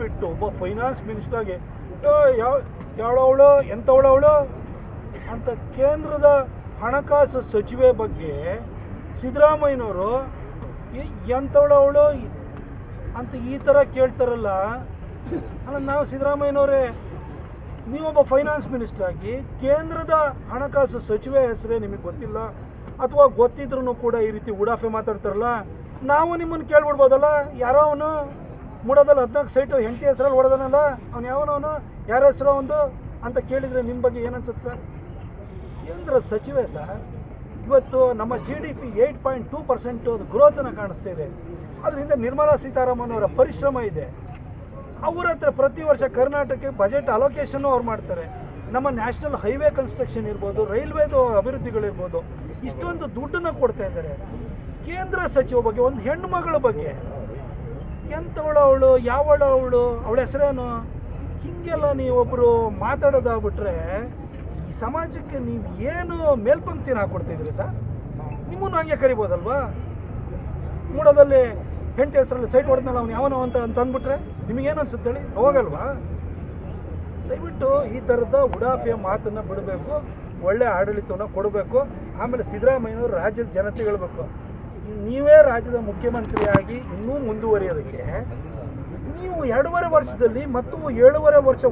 ಬಿಟ್ಟು ಒಬ್ಬ ಫೈನಾನ್ಸ್ ಮಿನಿಸ್ಟರ್ಗೆ ಯಾವಳವಳು ಎಂಥವಳವಳು ಅಂತ ಕೇಂದ್ರದ ಹಣಕಾಸು ಸಚಿವೆ ಬಗ್ಗೆ ಸಿದ್ದರಾಮಯ್ಯನವರು ಎಂಥವಳವಳು ಅಂತ ಈ ಥರ ಕೇಳ್ತಾರಲ್ಲ. ಅಲ್ಲ, ನಾವು ಸಿದ್ದರಾಮಯ್ಯನವರೇ, ನೀವೊಬ್ಬ ಫೈನಾನ್ಸ್ ಮಿನಿಸ್ಟರ್ ಆಗಿ ಕೇಂದ್ರದ ಹಣಕಾಸು ಸಚಿವೆ ಹೆಸರೇ ನಿಮಗೆ ಗೊತ್ತಿಲ್ಲ, ಅಥವಾ ಗೊತ್ತಿದ್ರೂ ಕೂಡ ಈ ರೀತಿ ಉಡಾಫೆ ಮಾತಾಡ್ತಾರಲ್ಲ, ನಾವು ನಿಮ್ಮನ್ನು ಕೇಳ್ಬಿಡ್ಬೋದಲ್ಲ. ಯಾರೋ ಅವನು ಮೂಡೋದಲ್ಲಿ 14 ಸೈಟು ಹೆಂಡತಿ ಹೆಸರಲ್ಲಿ ಹೊಡೆದನಲ್ಲ, ಅವ್ನು ಯಾವನವನು, ಯಾರ ಹೆಸರು ಒಂದು ಅಂತ ಕೇಳಿದರೆ ನಿಮ್ಮ ಬಗ್ಗೆ ಏನನ್ಸುತ್ತೆ ಸರ್? ಕೇಂದ್ರ ಸಚಿವೆ ಸರ್, ಇವತ್ತು ನಮ್ಮ GDP 8.2% ಗ್ರೋತನ್ನು ಕಾಣಿಸ್ತಾ ಇದೆ. ಅದರಿಂದ ನಿರ್ಮಲಾ ಸೀತಾರಾಮನ್ ಅವರ ಪರಿಶ್ರಮ ಇದೆ. ಅವ್ರ ಹತ್ರ ಪ್ರತಿ ವರ್ಷ ಕರ್ನಾಟಕಕ್ಕೆ ಬಜೆಟ್ ಅಲೋಕೇಶನ್ನು ಅವ್ರು ಮಾಡ್ತಾರೆ. ನಮ್ಮ ನ್ಯಾಷನಲ್ ಹೈವೇ ಕನ್ಸ್ಟ್ರಕ್ಷನ್ ಇರ್ಬೋದು, ರೈಲ್ವೇದು ಅಭಿವೃದ್ಧಿಗಳಿರ್ಬೋದು, ಇಷ್ಟೊಂದು ದುಡ್ಡನ್ನು ಕೊಡ್ತಾ ಇದ್ದಾರೆ. ಕೇಂದ್ರ ಸಚಿವ ಬಗ್ಗೆ, ಒಂದು ಹೆಣ್ಣು ಮಗಳ ಬಗ್ಗೆ ಎಂಥವಳು ಅವಳು, ಯಾವಳು ಅವಳು, ಅವಳ ಹೆಸರೇನು, ಹೀಗೆಲ್ಲ ನೀವೊಬ್ಬರು ಮಾತಾಡೋದಾಗ್ಬಿಟ್ರೆ ಈ ಸಮಾಜಕ್ಕೆ ನೀವು ಏನು ಮೇಲ್ಪಂಕ್ತಿನ ಹಾಕ್ಕೊಡ್ತಾಯಿದ್ರಿ ಸರ್? ನಿಮ್ಮನ್ನು ಹಂಗೆ ಕರಿಬೋದಲ್ವಾ? ಮೂಡೋದಲ್ಲಿ ಹೆಂಡತಿ ಹೆಸರಲ್ಲಿ ಸೈಟ್ ಹೊಡೆದ್ನಲ್ಲ ಅವ್ನು ಯಾವನೋ ಅಂತ ಅಂದ್ಬಿಟ್ರೆ ನಿಮಗೇನು ಅನ್ಸುತ್ತೆ ಹೇಳಿ? ಹೋಗಲ್ವಾ? ದಯವಿಟ್ಟು ಈ ಥರದ ಉಡಾಫಿಯ ಮಾತನ್ನು ಬಿಡಬೇಕು, ಒಳ್ಳೆ ಆಡಳಿತವನ್ನು ಕೊಡಬೇಕು. ಆಮೇಲೆ ಸಿದ್ದರಾಮಯ್ಯನವರು ರಾಜ್ಯದ ಜನತೆ ಹೇಳಬೇಕು, ನೀವೇ ರಾಜ್ಯದ ಮುಖ್ಯಮಂತ್ರಿಯಾಗಿ ಇನ್ನೂ ಮುಂದುವರಿಯೋದಕ್ಕೆ ನೀವು 2.5 ವರ್ಷದಲ್ಲಿ ಮತ್ತು 7.5 ವರ್ಷ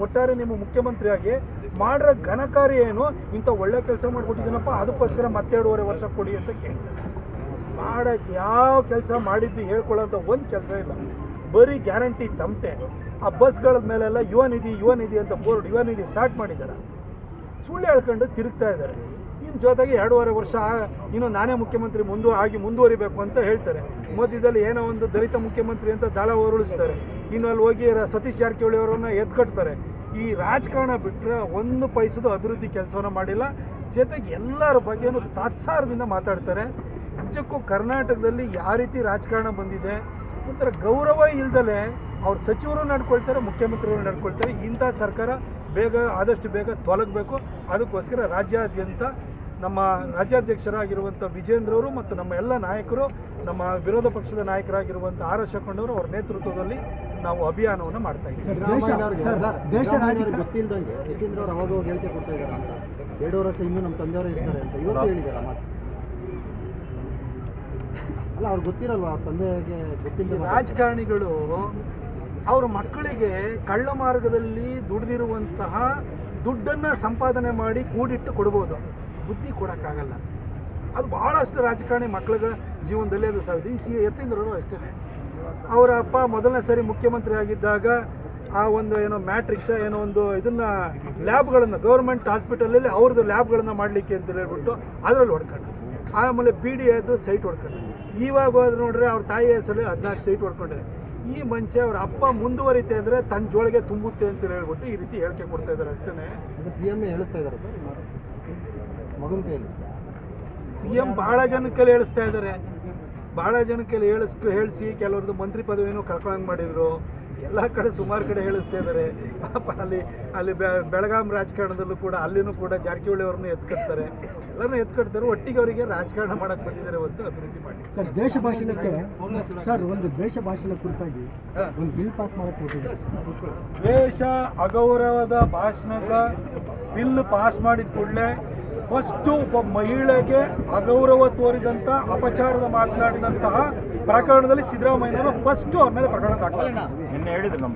ಒಟ್ಟಾರೆ ನಿಮ್ಮ ಮುಖ್ಯಮಂತ್ರಿಯಾಗಿ ಮಾಡಿರೋ ಘನಕಾರ್ಯ ಏನು? ಇಂಥ ಒಳ್ಳೆ ಕೆಲಸ ಮಾಡಿಬಿಟ್ಟಿದ್ದೀನಪ್ಪ, ಅದಕ್ಕೋಸ್ಕರ ಮತ್ತೆ 2.5 ವರ್ಷ ಕೊಡಿ ಅಂತ ಕೇಳಿ. ಮಾಡೋಕ್ಕೆ ಯಾವ ಕೆಲಸ ಮಾಡಿದ್ದು ಹೇಳ್ಕೊಳ್ಳೋಂಥ ಒಂದು ಕೆಲಸ ಇಲ್ಲ, ಬರೀ ಗ್ಯಾರಂಟಿ ತಮಟೆ. ಆ ಬಸ್ಗಳ ಮೇಲೆಲ್ಲ ಯುವ ನಿಧಿ ಅಂತ ಬೋರ್ಡ್, ಯುವ ನಿಧಿ ಸ್ಟಾರ್ಟ್ ಮಾಡಿದ್ದಾರೆ, ಸುಳ್ಳು ಹೇಳ್ಕೊಂಡು ತಿರುಗ್ತಾ ಇದ್ದಾರೆ. ಇನ್ನು ಜೊತೆಗೆ 2.5 ವರ್ಷ ಇನ್ನು ನಾನೇ ಮುಖ್ಯಮಂತ್ರಿ ಮುಂದುವರಿಬೇಕು ಅಂತ ಹೇಳ್ತಾರೆ. ಮಧ್ಯದಲ್ಲಿ ಏನೋ ಒಂದು ದಲಿತ ಮುಖ್ಯಮಂತ್ರಿ ಅಂತ ದಾಳ ಹೊರಳಿಸ್ತಾರೆ. ಇನ್ನು ಅಲ್ಲಿ ಹೋಗಿ ಸತೀಶ್ ಜಾರಕಿಹೊಳಿ ಅವರನ್ನು ಎತ್ಕಟ್ತಾರೆ. ಈ ರಾಜಕಾರಣ ಬಿಟ್ಟರೆ ಒಂದು ಪೈಸದ ಅಭಿವೃದ್ಧಿ ಕೆಲಸವನ್ನು ಮಾಡಿಲ್ಲ. ಜೊತೆಗೆ ಎಲ್ಲರ ಬಗ್ಗೆಯೂ ತಾತ್ಸಾರದಿಂದ ಮಾತಾಡ್ತಾರೆ. ನಿಜಕ್ಕೂ ಕರ್ನಾಟಕದಲ್ಲಿ ಯಾವ ರೀತಿ ರಾಜಕಾರಣ ಬಂದಿದೆ, ಒಂಥರ ಗೌರವ ಇಲ್ದಲೆ ಅವ್ರ ಸಚಿವರು ನಡ್ಕೊಳ್ತಾರೆ, ಮುಖ್ಯಮಂತ್ರಿಗಳು ನಡ್ಕೊಳ್ತಾರೆ. ಇಂಥ ಸರ್ಕಾರ ಆದಷ್ಟು ಬೇಗ ತೊಲಗಬೇಕು. ಅದಕ್ಕೋಸ್ಕರ ರಾಜ್ಯಾದ್ಯಂತ ನಮ್ಮ ರಾಜ್ಯಾಧ್ಯಕ್ಷರಾಗಿರುವಂಥ ವಿಜೇಂದ್ರ ಅವರು ಮತ್ತು ನಮ್ಮ ಎಲ್ಲ ನಾಯಕರು, ನಮ್ಮ ವಿರೋಧ ಪಕ್ಷದ ನಾಯಕರಾಗಿರುವಂಥ ಆರ್ ಅಶೋಕಣ್ಣವರು ಅವರ ನೇತೃತ್ವದಲ್ಲಿ ನಾವು ಅಭಿಯಾನವನ್ನು ಮಾಡ್ತಾ ಇದ್ದೀವಿ. ಗೊತ್ತಿಲ್ಲದಂಗೆ ಯತೀಂದ್ರ ಅವರು ಅವಾಗ ಹೇಳಿಕೆ ಕೊಡ್ತಾ ಇದ್ದಾರೆ ಅಂತ 2 ವರ್ಷ ಇನ್ನೂ ನಮ್ಮ ತಂದೆಯವರೇ ಇರ್ತಾರೆ ಅಂತ ಇವತ್ತು ಹೇಳಿದ್ದಾರೆ ಮಾತು. ಅಲ್ಲ, ಅವ್ರು ಗೊತ್ತಿರಲ್ವಾ ಅವ್ರ ತಂದೆಗೆ ಗೊತ್ತಿಲ್ಲ. ರಾಜಕಾರಣಿಗಳು ಅವ್ರ ಮಕ್ಕಳಿಗೆ ಕಳ್ಳ ಮಾರ್ಗದಲ್ಲಿ ದುಡಿದಿರುವಂತಹ ದುಡ್ಡನ್ನು ಸಂಪಾದನೆ ಮಾಡಿ ಕೂಡಿಟ್ಟು ಕೊಡ್ಬೋದು, ಬುದ್ಧಿ ಕೊಡೋಕ್ಕಾಗಲ್ಲ. ಅದು ಭಾಳಷ್ಟು ರಾಜಕಾರಣಿ ಮಕ್ಕಳ ಜೀವನದಲ್ಲಿ ಅದು ಸಾಧ್ಯ. ಯತೀಂದ್ರರು ಅಷ್ಟೇ, ಅವರ ಅಪ್ಪ ಮೊದಲನೇ ಸರಿ ಮುಖ್ಯಮಂತ್ರಿ ಆಗಿದ್ದಾಗ ಆ ಒಂದು ಏನೋ ಮ್ಯಾಟ್ರಿಕ್ಸ್ ಏನೋ ಒಂದು ಇದನ್ನು ಲ್ಯಾಬ್ಗಳನ್ನು ಗೌರ್ಮೆಂಟ್ ಹಾಸ್ಪಿಟಲಲ್ಲಿ ಅವ್ರದ್ದು ಲ್ಯಾಬ್ಗಳನ್ನು ಮಾಡಲಿಕ್ಕೆ ಅಂತ ಹೇಳ್ಬಿಟ್ಟು ಅದರಲ್ಲಿ ಹೊಡ್ಕೊಂಡು, ಆಮೇಲೆ PDAದು ಸೈಟ್ ಹೊಡ್ಕೊಂಡು, ಇವಾಗ ಹೋದ್ರೆ ನೋಡ್ರೆ ಅವ್ರ ತಾಯಿ ಹೆಸರಲ್ಲಿ 14 ಸೈಟ್ ಹೊಡ್ಕೊಂಡ್ರೆ. ಈ ಮಂಚೆ ಅವ್ರ ಅಪ್ಪ ಮುಂದುವರಿತಾ ಇದ್ರೆ ತನ್ನ ಜೋಳಿಗೆ ತುಂಬುತ್ತೆ ಅಂತ ಹೇಳ್ಬಿಟ್ಟು ಈ ರೀತಿ ಹೇಳಿಕೆ ಕೊಡ್ತಾ ಇದ್ದಾರೆ ಅಷ್ಟೇ. CM ಹೇಳಿಸ್ತಾ ಇದ್ದಾರೆ ಮಗನ ಕೈಯಲ್ಲಿ. CM ಭಾಳ ಜನಕ್ಕೆ ಹೇಳಿಸ್ತಾ ಇದ್ದಾರೆ, ಭಾಳ ಜನಕ್ಕೆ ಹೇಳಿಸಿ ಕೆಲವ್ರದ್ದು ಮಂತ್ರಿ ಪದವಿನೂ ಕಳ್ಕೊಂಡಂಗೆ ಮಾಡಿದರು. ಎಲ್ಲ ಕಡೆ ಸುಮಾರು ಕಡೆ ಹೇಳಿಸ್ತಾ ಇದ್ದಾರೆ. ಪಾಪ ಅಲ್ಲಿ ಬೆಳಗಾಂ ರಾಜಕಾರಣದಲ್ಲೂ ಕೂಡ ಅಲ್ಲಿನೂ ಕೂಡ ಜಾರಕಿಹೊಳಿ ಅವ್ರನ್ನ ಎತ್ಕಟ್ತಾರೆ, ಎಲ್ಲರನ್ನೂ ಎತ್ಕಟ್ತಾರೆ. ಒಟ್ಟಿಗೆ ಅವರಿಗೆ ರಾಜಕಾರಣ ಮಾಡೋಕ್ಕೆ ಬಂದಿದ್ದಾರೆ ಹೊತ್ತು ಅಭಿವೃದ್ಧಿ ಮಾಡಿ. ಸರ್, ದೇಶ ಭಾಷಣಕ್ಕೆ ಒಂದು ದೇಶ ಭಾಷಣ ಕುರಿತಾಗಿ ಒಂದು ಬಿಲ್ ಪಾಸ್ ಮಾಡಕ್ಕೆ ದ್ವೇಷ ಅಗೌರವದ ಭಾಷಣದ ಬಿಲ್ ಪಾಸ್ ಮಾಡಿದ ಕೂಡಲೇ ಫಸ್ಟು ಒಬ್ಬ ಮಹಿಳೆಗೆ ಅಗೌರವ ತೋರಿದಂಥ ಅಪಚಾರದ ಮಾತನಾಡಿದಂತಹ ಪ್ರಕರಣದಲ್ಲಿ ಸಿದ್ದರಾಮಯ್ಯನವರು ಫಸ್ಟು ಅವ್ರ ಮೇಲೆ ಪ್ರಕರಣ ದಾಖಲೆ. ನಿನ್ನೆ ಹೇಳಿದ್ರು ನಮ್ಮ